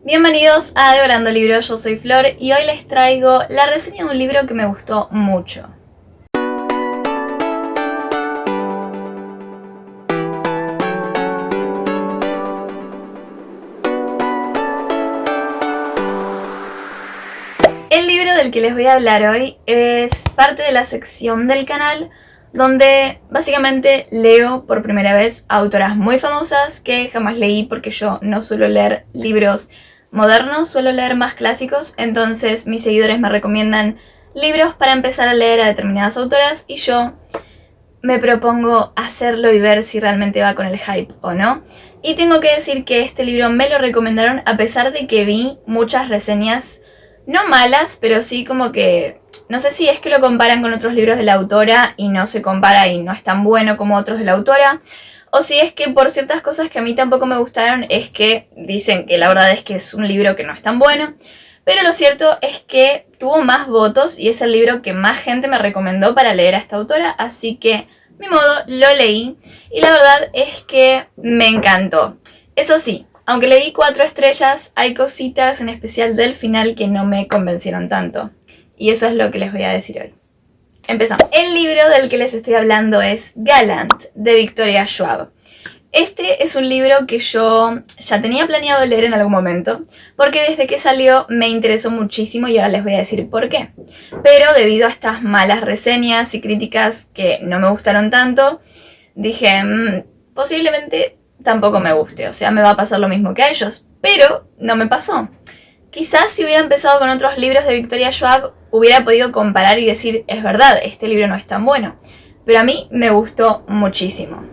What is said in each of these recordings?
Bienvenidos a Devorando Libros, yo soy Flor y hoy les traigo la reseña de un libro que me gustó mucho. El libro del que les voy a hablar hoy es parte de la sección del canal donde básicamente leo por primera vez a autoras muy famosas que jamás leí porque yo no suelo leer libros modernos, suelo leer más clásicos, entonces mis seguidores me recomiendan libros para empezar a leer a determinadas autoras y yo me propongo hacerlo y ver si realmente va con el hype o no. Y tengo que decir que este libro me lo recomendaron a pesar de que vi muchas reseñas, no malas, pero sí como que no sé si es que lo comparan con otros libros de la autora y no se compara y no es tan bueno como otros de la autora, o si es que por ciertas cosas que a mí tampoco me gustaron es que dicen que la verdad es que es un libro que no es tan bueno, pero lo cierto es que tuvo más votos y es el libro que más gente me recomendó para leer a esta autora, así que de mi modo lo leí y la verdad es que me encantó. Eso sí, aunque le di 4 estrellas, hay cositas en especial del final que no me convencieron tanto. Y eso es lo que les voy a decir hoy. Empezamos. El libro del que les estoy hablando es Gallant, de Victoria Schwab. Este es un libro que yo ya tenía planeado leer en algún momento, porque desde que salió me interesó muchísimo y ahora les voy a decir por qué. Pero debido a estas malas reseñas y críticas que no me gustaron tanto, dije, posiblemente tampoco me guste, o sea, me va a pasar lo mismo que a ellos, pero no me pasó. Quizás si hubiera empezado con otros libros de Victoria Schwab, hubiera podido comparar y decir, es verdad, este libro no es tan bueno. Pero a mí me gustó muchísimo.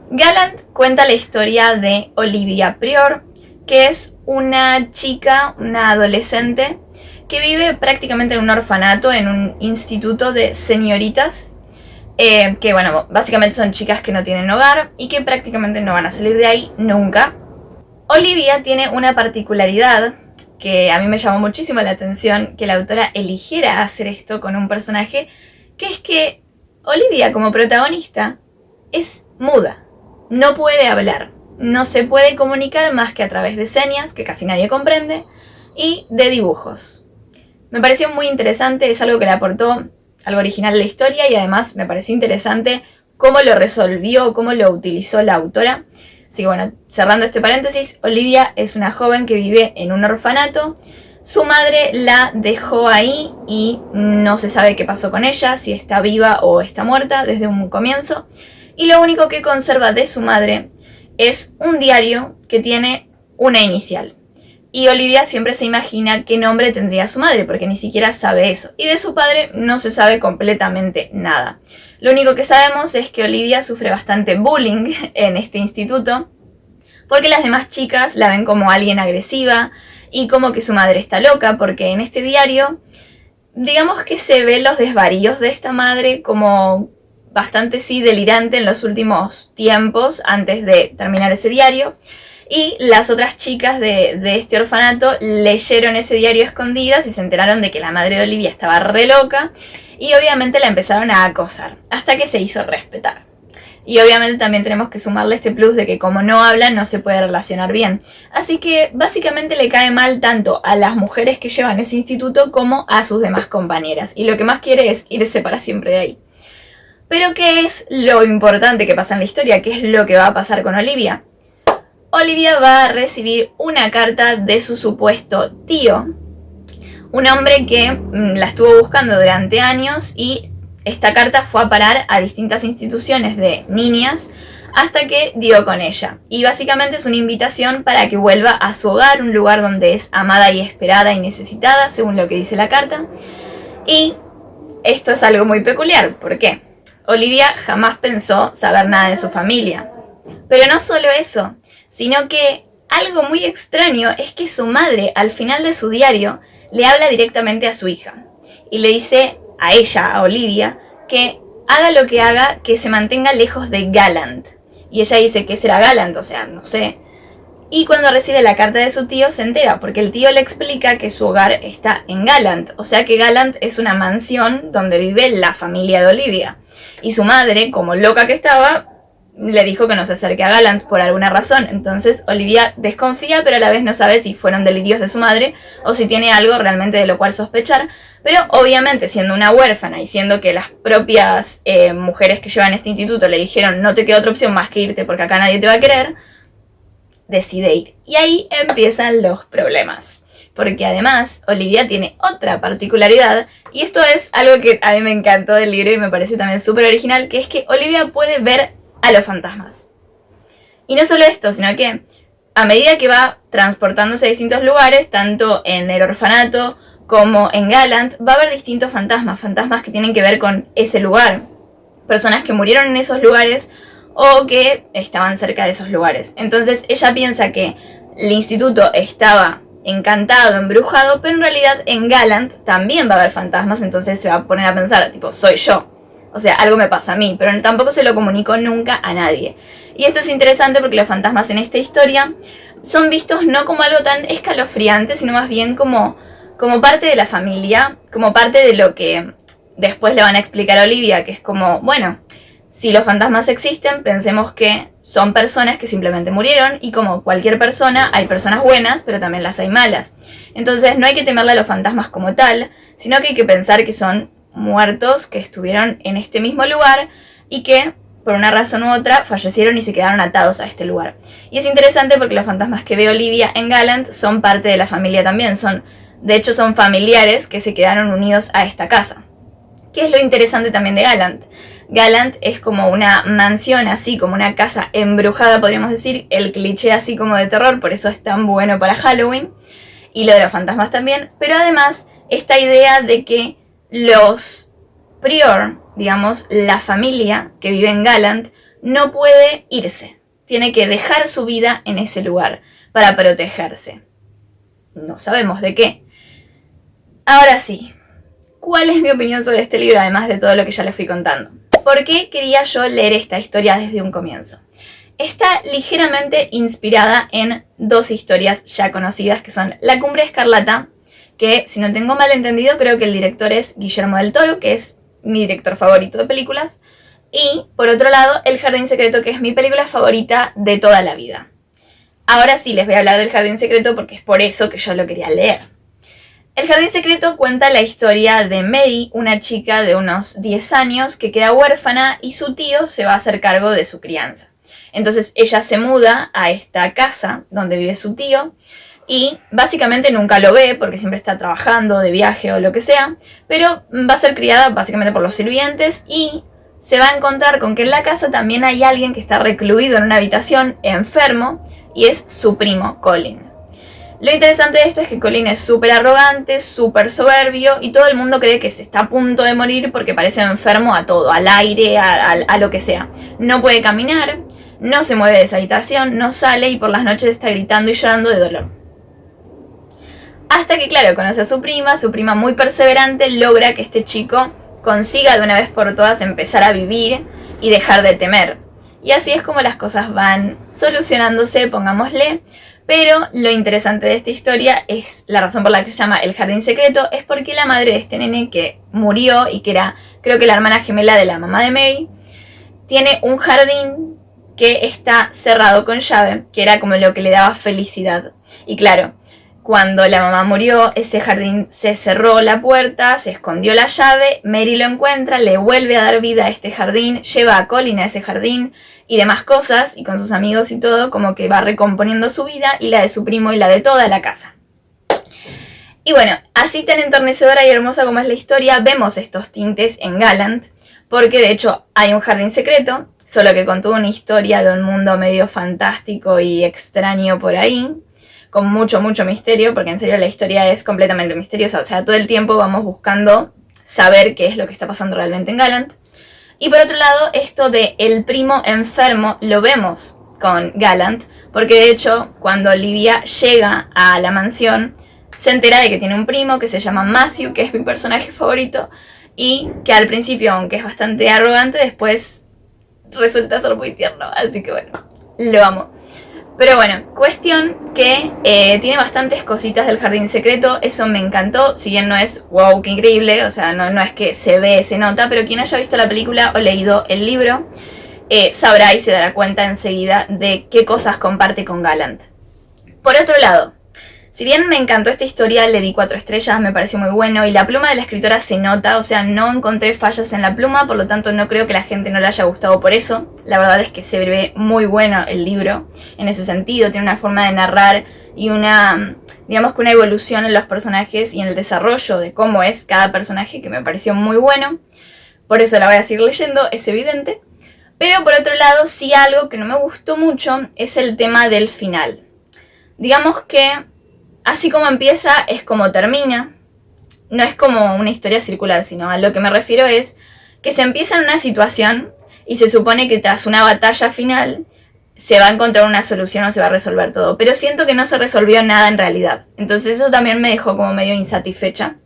Gallant cuenta la historia de Olivia Prior, que es una chica, una adolescente, que vive prácticamente en un orfanato, en un instituto de señoritas, que bueno, básicamente son chicas que no tienen hogar y que prácticamente no van a salir de ahí nunca. Olivia tiene una particularidad que a mí me llamó muchísimo la atención que la autora eligiera hacer esto con un personaje, que es que Olivia como protagonista es muda, no puede hablar, no se puede comunicar más que a través de señas, que casi nadie comprende, y de dibujos. Me pareció muy interesante, es algo que le aportó algo original a la historia y además me pareció interesante cómo lo resolvió, cómo lo utilizó la autora. Así que bueno, cerrando este paréntesis, Olivia es una joven que vive en un orfanato. Su madre la dejó ahí y no se sabe qué pasó con ella, si está viva o está muerta desde un comienzo. Y lo único que conserva de su madre es un diario que tiene una inicial. Y Olivia siempre se imagina qué nombre tendría su madre, porque ni siquiera sabe eso. Y de su padre no se sabe completamente nada. Lo único que sabemos es que Olivia sufre bastante bullying en este instituto, porque las demás chicas la ven como alguien agresiva y como que su madre está loca, porque en este diario, digamos que se ven los desvaríos de esta madre como bastante delirante en los últimos tiempos antes de terminar ese diario. Y las otras chicas de este orfanato leyeron ese diario escondidas y se enteraron de que la madre de Olivia estaba re loca y obviamente la empezaron a acosar hasta que se hizo respetar. Y obviamente también tenemos que sumarle este plus de que como no habla no se puede relacionar bien. Así que básicamente le cae mal tanto a las mujeres que llevan ese instituto como a sus demás compañeras. Y lo que más quiere es irse para siempre de ahí. Pero ¿qué es lo importante que pasa en la historia? ¿Qué es lo que va a pasar con Olivia? Olivia va a recibir una carta de su supuesto tío, un hombre que la estuvo buscando durante años y esta carta fue a parar a distintas instituciones de niñas hasta que dio con ella. Y básicamente es una invitación para que vuelva a su hogar, un lugar donde es amada y esperada y necesitada, según lo que dice la carta. Y esto es algo muy peculiar, ¿por qué? Olivia jamás pensó saber nada de su familia. Pero no solo eso, sino que algo muy extraño es que su madre, al final de su diario, le habla directamente a su hija. Y le dice a ella, a Olivia, que haga lo que haga, que se mantenga lejos de Gallant. Y ella dice, ¿qué será Gallant? O sea, no sé. Y cuando recibe la carta de su tío se entera, porque el tío le explica que su hogar está en Gallant. O sea que Gallant es una mansión donde vive la familia de Olivia. Y su madre, como loca que estaba, le dijo que no se acerque a Gallant por alguna razón. Entonces Olivia desconfía, pero a la vez no sabe si fueron delirios de su madre o si tiene algo realmente de lo cual sospechar. Pero obviamente, siendo una huérfana y siendo que las propias mujeres que llevan este instituto le dijeron no te queda otra opción más que irte porque acá nadie te va a querer, decide ir. Y ahí empiezan los problemas. Porque además Olivia tiene otra particularidad, y esto es algo que a mí me encantó del libro y me parece también súper original, que es que Olivia puede ver a los fantasmas. Y no solo esto, sino que a medida que va transportándose a distintos lugares, tanto en el orfanato como en Gallant, va a haber distintos fantasmas, fantasmas que tienen que ver con ese lugar, personas que murieron en esos lugares o que estaban cerca de esos lugares. Entonces ella piensa que el instituto estaba encantado, embrujado, pero en realidad en Gallant también va a haber fantasmas, entonces se va a poner a pensar, tipo, soy yo. O sea, algo me pasa a mí, pero tampoco se lo comunicó nunca a nadie. Y esto es interesante porque los fantasmas en esta historia son vistos no como algo tan escalofriante, sino más bien como parte de la familia, como parte de lo que después le van a explicar a Olivia, que es como, bueno, si los fantasmas existen, pensemos que son personas que simplemente murieron, y como cualquier persona, hay personas buenas, pero también las hay malas. Entonces no hay que temerle a los fantasmas como tal, sino que hay que pensar que son muertos que estuvieron en este mismo lugar y que por una razón u otra fallecieron y se quedaron atados a este lugar. Y es interesante porque los fantasmas que ve Olivia en Gallant son parte de la familia también, de hecho son familiares que se quedaron unidos a esta casa. ¿Qué es lo interesante también de Gallant? Gallant es como una mansión, así como una casa embrujada, podríamos decir, el cliché así como de terror, por eso es tan bueno para Halloween, y lo de los fantasmas también, pero además esta idea de que los Prior, digamos, la familia que vive en Gallant, no puede irse. Tiene que dejar su vida en ese lugar para protegerse. No sabemos de qué. Ahora sí, ¿cuál es mi opinión sobre este libro, además de todo lo que ya les fui contando? ¿Por qué quería yo leer esta historia desde un comienzo? Está ligeramente inspirada en dos historias ya conocidas, que son La Cumbre Escarlata, que, si no tengo mal entendido, creo que el director es Guillermo del Toro, que es mi director favorito de películas. Y, por otro lado, El Jardín Secreto, que es mi película favorita de toda la vida. Ahora sí les voy a hablar del Jardín Secreto porque es por eso que yo lo quería leer. El Jardín Secreto cuenta la historia de Mary, una chica de unos 10 años que queda huérfana y su tío se va a hacer cargo de su crianza. Entonces ella se muda a esta casa donde vive su tío, y básicamente nunca lo ve porque siempre está trabajando, de viaje o lo que sea, pero va a ser criada básicamente por los sirvientes, y se va a encontrar con que en la casa también hay alguien que está recluido en una habitación, enfermo, y es su primo, Colin. Lo interesante de esto es que Colin es súper arrogante, súper soberbio, y todo el mundo cree que se está a punto de morir porque parece enfermo a todo, al aire, a lo que sea. No puede caminar, no se mueve de esa habitación, no sale, y por las noches está gritando y llorando de dolor. Hasta que, claro, conoce a su prima muy perseverante, logra que este chico consiga de una vez por todas empezar a vivir y dejar de temer. Y así es como las cosas van solucionándose, pongámosle. Pero lo interesante de esta historia es la razón por la que se llama El Jardín Secreto, es porque la madre de este nene que murió y que era, creo que la hermana gemela de la mamá de Mary, tiene un jardín que está cerrado con llave, que era como lo que le daba felicidad. Y claro, cuando la mamá murió, ese jardín se cerró la puerta, se escondió la llave, Mary lo encuentra, le vuelve a dar vida a este jardín, lleva a Colin a ese jardín y demás cosas, y con sus amigos y todo, como que va recomponiendo su vida y la de su primo y la de toda la casa. Y bueno, así tan enternecedora y hermosa como es la historia, vemos estos tintes en Gallant, porque de hecho hay un jardín secreto, solo que con toda una historia de un mundo medio fantástico y extraño por ahí, con mucho misterio, porque en serio la historia es completamente misteriosa. O sea, todo el tiempo vamos buscando saber qué es lo que está pasando realmente en Gallant. Y por otro lado, esto de el primo enfermo lo vemos con Gallant, porque de hecho, cuando Olivia llega a la mansión, se entera de que tiene un primo que se llama Matthew, que es mi personaje favorito, y que al principio, aunque es bastante arrogante, después resulta ser muy tierno. Así que bueno, lo amo. Pero bueno, cuestión que tiene bastantes cositas del Jardín Secreto, eso me encantó, si bien no es wow, qué increíble, o sea, no es que se ve, se nota, pero quien haya visto la película o leído el libro, sabrá y se dará cuenta enseguida de qué cosas comparte con Gallant. Por otro lado, si bien me encantó esta historia, le di 4 estrellas, me pareció muy bueno y la pluma de la escritora se nota, o sea, no encontré fallas en la pluma, por lo tanto no creo que la gente no le haya gustado por eso. La verdad es que se ve muy bueno el libro en ese sentido, tiene una forma de narrar y digamos que una evolución en los personajes y en el desarrollo de cómo es cada personaje que me pareció muy bueno. Por eso la voy a seguir leyendo, es evidente. Pero por otro lado, sí algo que no me gustó mucho es el tema del final. Digamos que así como empieza es como termina. No es como una historia circular, sino a lo que me refiero es que se empieza en una situación y se supone que tras una batalla final se va a encontrar una solución o se va a resolver todo. Pero siento que no se resolvió nada en realidad. Entonces eso también me dejó como medio insatisfecha.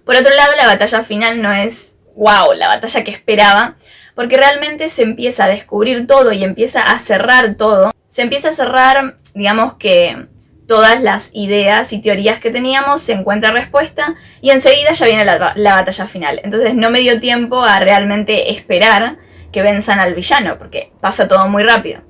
Por otro lado, la batalla final no es, wow, la batalla que esperaba. Porque realmente se empieza a descubrir todo y empieza a cerrar todo. Se empieza a cerrar, digamos que todas las ideas y teorías que teníamos, se encuentra respuesta y enseguida ya viene la batalla final. Entonces no me dio tiempo a realmente esperar que venzan al villano, porque pasa todo muy rápido.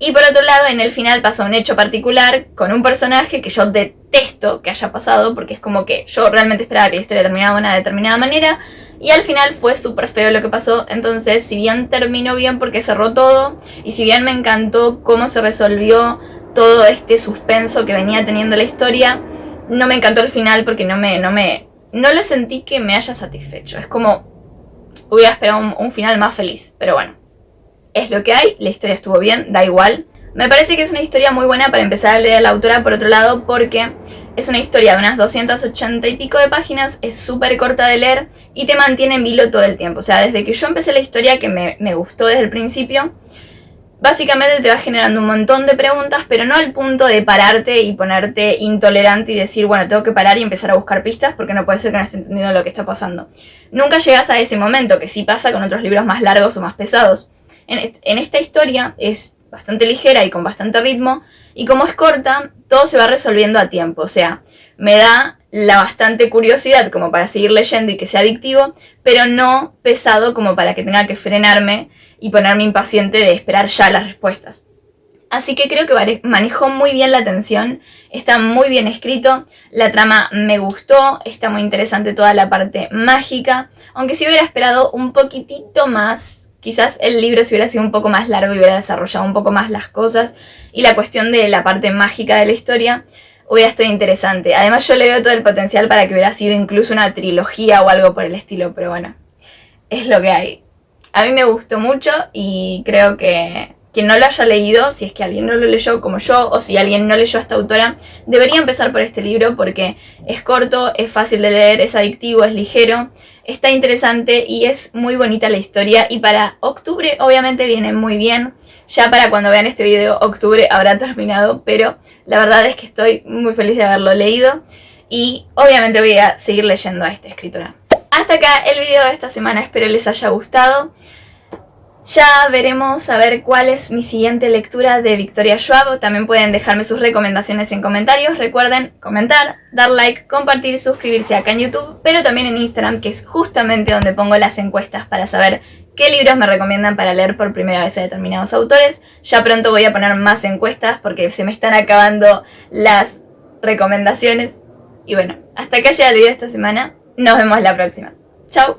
Y por otro lado, en el final pasa un hecho particular con un personaje que yo detesto que haya pasado, porque es como que yo realmente esperaba que la historia terminara de una determinada manera, y al final fue súper feo lo que pasó. Entonces, si bien terminó bien porque cerró todo, y si bien me encantó cómo se resolvió todo este suspenso que venía teniendo la historia, no me encantó el final porque no lo sentí que me haya satisfecho. Es como, hubiera esperado un final más feliz, pero bueno. Es lo que hay, la historia estuvo bien, da igual. Me parece que es una historia muy buena para empezar a leer a la autora, por otro lado, porque es una historia de unas 280 y pico de páginas, es súper corta de leer y te mantiene en vilo todo el tiempo. O sea, desde que yo empecé la historia, que me gustó desde el principio, básicamente te va generando un montón de preguntas, pero no al punto de pararte y ponerte intolerante y decir, bueno, tengo que parar y empezar a buscar pistas porque no puede ser que no esté entendiendo lo que está pasando. Nunca llegas a ese momento, que sí pasa con otros libros más largos o más pesados. En esta historia es bastante ligera y con bastante ritmo, y como es corta, todo se va resolviendo a tiempo. O sea, me da la bastante curiosidad como para seguir leyendo y que sea adictivo, pero no pesado como para que tenga que frenarme y ponerme impaciente de esperar ya las respuestas. Así que creo que manejó muy bien la tensión, está muy bien escrito, la trama me gustó, está muy interesante toda la parte mágica, aunque si hubiera esperado un poquitito más. Quizás el libro si hubiera sido un poco más largo y hubiera desarrollado un poco más las cosas y la cuestión de la parte mágica de la historia hubiera estado interesante. Además yo le veo todo el potencial para que hubiera sido incluso una trilogía o algo por el estilo, pero bueno, es lo que hay. A mí me gustó mucho y creo que quien no lo haya leído, si es que alguien no lo leyó como yo o si alguien no leyó a esta autora, debería empezar por este libro porque es corto, es fácil de leer, es adictivo, es ligero. Está interesante y es muy bonita la historia y para octubre obviamente viene muy bien. Ya para cuando vean este video octubre habrá terminado, pero la verdad es que estoy muy feliz de haberlo leído y obviamente voy a seguir leyendo a esta escritora. Hasta acá el video de esta semana, espero les haya gustado. Ya veremos a ver cuál es mi siguiente lectura de Victoria Schwab. También pueden dejarme sus recomendaciones en comentarios. Recuerden comentar, dar like, compartir y suscribirse acá en YouTube, pero también en Instagram, que es justamente donde pongo las encuestas para saber qué libros me recomiendan para leer por primera vez a determinados autores. Ya pronto voy a poner más encuestas porque se me están acabando las recomendaciones. Y bueno, hasta acá llega el video de esta semana. Nos vemos la próxima. Chau.